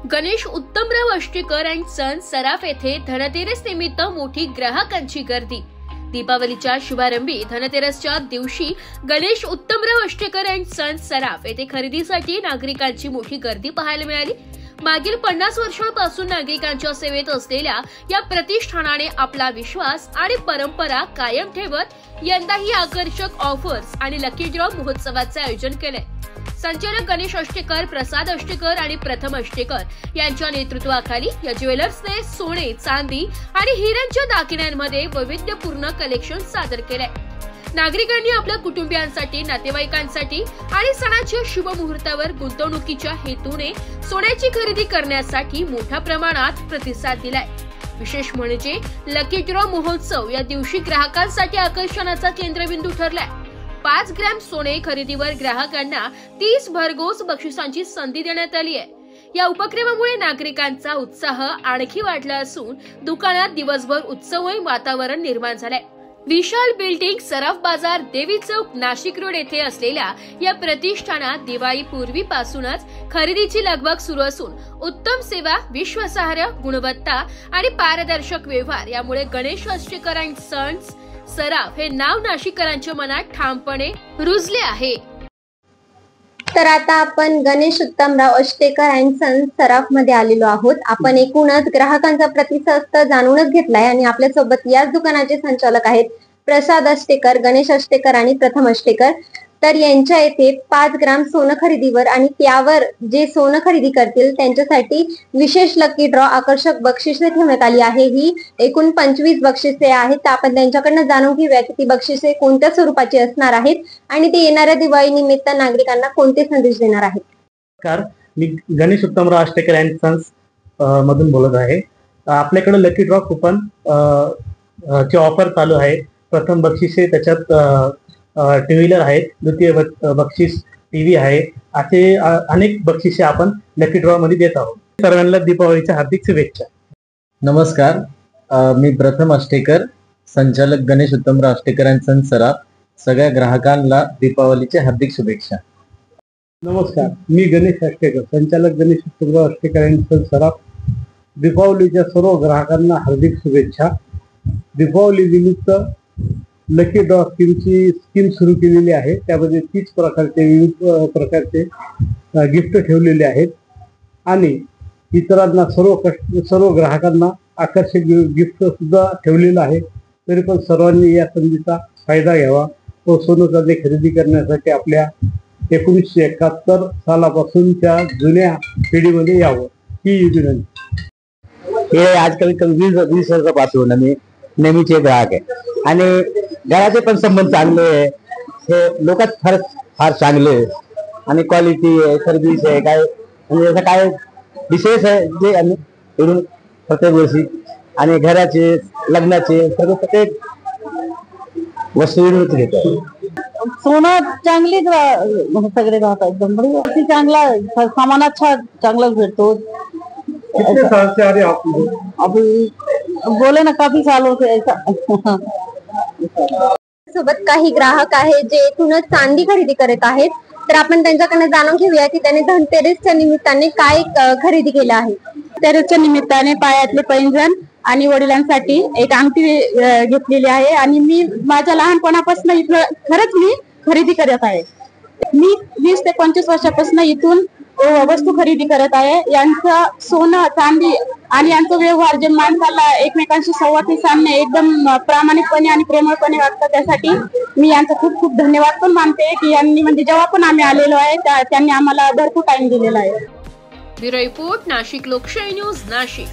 Ganesh Uttamrao Ashtekar and sons सराफ येथे धनतेरस निमित्त मोठी ग्राहकांची गर्दी। दीपावलीच्या शुभारंभी धनतेरसच्या दिवशी गणेश उत्तमराव अष्टेकर अँड सन्स सराफ येथे खरेदीसाठी नागरिकांची मोठी गर्दी पाहायला मिळाली। मागील 50 वर्षांपासून नागरिकांच्या सेवेत असलेल्या या प्रतिष्ठानाने आपला विश्वास आणि परंपरा कायम ठेवत यंदाही आकर्षक ऑफर्स आणि लकी ड्रॉ महोत्सवाचे आयोजन केले। संचालक गणेश अष्टेकर, प्रसाद अष्टेकर आणि प्रथम अष्टेकर यांच्या नेतृत्वाखाली या ज्वेलर्सने सोने, चांदी आणि हिऱ्यांच्या दागिन्यांमध्ये वैविध्यपूर्ण कलेक्शन सादर केले। नागरिकांनी आपल्या कुटुंबियांसाठी, नातेवाईकांसाठी आणि सणाच्या शुभ मुहूर्तावर गुंतवणुकीच्या हेतूने सोन्याची खरेदी करण्यासाठी मोठ्या प्रमाणात प्रतिसाद दिलाय। विशेष म्हणजे लकी ड्रॉ महोत्सव या दिवशी ग्राहकांसाठी आकर्षणाचा केंद्रबिंदू ठरलाय। 5 ग्रॅम सोने खरेदीवर ग्राहकांना 30 भरघोस बक्षिसांची संधी देण्यात आली आहे। या उपक्रमामुळे नागरिकांचा उत्साह आणखी वाढला असून दुकानात दिवसभर उत्सवमय वातावरण निर्माण झालंय। विशाल बिल्डिंग, सराफ बाजार, देवी चौक, नाशिक रोड येथे असलेल्या या प्रतिष्ठानात दिवाळी पूर्वीपासूनच खरेदीची लगबग सुरू असून उत्तम सेवा, विश्वासार्ह गुणवत्ता आणि पारदर्शक व्यवहार यामुळे गणेश अष्टेकर अँड सन्स सराफ हे नाव नाशिककरांच्या मनात ठामपणे रुजले आहे। तर आता आपण गणेश उत्तमराव अष्टेकर अँड सन्स सराफ मध्ये आलेलो आहोत। आपण एकूणच ग्राहकांचा प्रतिसाद जाणूनच घेतलाय आणि आपल्या सोबत याच दुकानाचे संचालक आहेत प्रसाद अष्टेकर, गणेश अष्टेकर आणि प्रथम अष्टेकर। तर यांच्या येथे 5 ग्राम सोनं खरेदीवर आणि त्यावर जे सोनं खरेदी करतील त्यांच्यासाठी विशेष लकी ड्रॉ आकर्षक बक्षिसे ठेवण्यात आली आहे। ही एकूण 25 बक्षिसे आहेत। आपण त्यांच्याकडनं जाणून घेऊया की ती बक्षिसे कोणत्या स्वरूपाची असणार आहेत आणि ते येणाऱ्या दिवाळी निमित्त नागरिकांना कोणते संदेश देणार आहेत। नमस्कार, मी गणेश उत्तमराव अष्टेकर अँड सन्स मधून बोलत आहे। आपल्याकडे लकी ड्रॉ कुपन ची ऑफर चालू आहे। प्रथम बक्षिसे त्याच्यात टू व्हीलर आहेत, द्वितीय बक्षीस टीव्ही आहे, असे अनेक बक्षिसे आपण लकी ड्रॉ मध्ये देत आहोत। सर्वांना दीपावलीच्या हार्दिक शुभेच्छा। नमस्कार, मी प्रथम अष्टेकर, संचालक गणेश उत्तमराव अष्टेकर अँड सन्स सराफ। सगळ्या ग्राहकांना दीपावलीच्या हार्दिक शुभेच्छा। नमस्कार, मी गणेश अष्टेकर, संचालक गणेश उत्तमराव अष्टेकर अँड सन्स सराफ। दीपावलीच्या सर्व ग्राहकांना हार्दिक शुभेच्छा। दीपावली निमित्त लकी ड्रॉ स्कीम सुरू केलेली आहे। त्यामध्ये 30 प्रकारचे विविध प्रकारचे गिफ्ट ठेवलेले आहेत आणि इतरांना सर्व ग्राहकांना आकर्षक गिफ्ट सुद्धा ठेवलेलं आहे। तरी पण सर्वांनी या संधीचा फायदा घ्यावा व सोनं चांदी खरेदी करण्यासाठी आपल्या 1971 सालापासूनच्या जुन्या पिढीमध्ये यावं ही विनंती। हे आजकाल 20 वर्षापासून आम्ही नेहमीचे ग्राहक आहे आणि घराचे पण संबंध चांगले आहे। हे लोक फार चांगले आणि क्वालिटी आहे, सर्व्हिस आहे, काय म्हणजे असं काय विशेष आहे जे आम्ही करून प्रत्येक वर्षी आणि घराचे, लग्नाचे प्रत्येक वस्तू विनंती घेतो। सोनं चांगली सगळे राहतात, एकदम बढिया चांगला सामानात चांगलाच भेटतो। कितने साल से आ रहे आप? अभी बोले ना काफी सालों से ऐसा। सोबत काही ग्राहक आहेत जे इथूनच चांदी खरेदी करत आहेत। तर आपण त्यांच्याकडनं जाणून घेऊया की त्यांनी धनतेरसच्या निमित्ताने काय खरेदी केलं आहे। धनतेरसच्या निमित्ताने पायातले पैंजण आणि वडिलांसाठी एक अंगठी घेतलेली आहे आणि मी माझ्या लहानपणापासून इथं खरंच मी खरेदी करत आहे। मी 20 ते 25 वर्षापासून इथून वस्तू खरेदी करत आहे। यांचं सोनं, चांदी आणि यांचा व्यवहार जे माणसाला एकमेकांशी संवाद साधणे एकदम प्रामाणिकपणे आणि प्रेमळपणे वागतात, त्यासाठी मी यांचा खूप खूप धन्यवाद पण मानते की यांनी म्हणजे जेव्हा पण आम्ही आलेलो आहे त्यांनी आम्हाला भरपूर टाइम दिलेला आहे। ब्युरो रिपोर्ट, नाशिक लोकशाही न्यूज, नाशिक।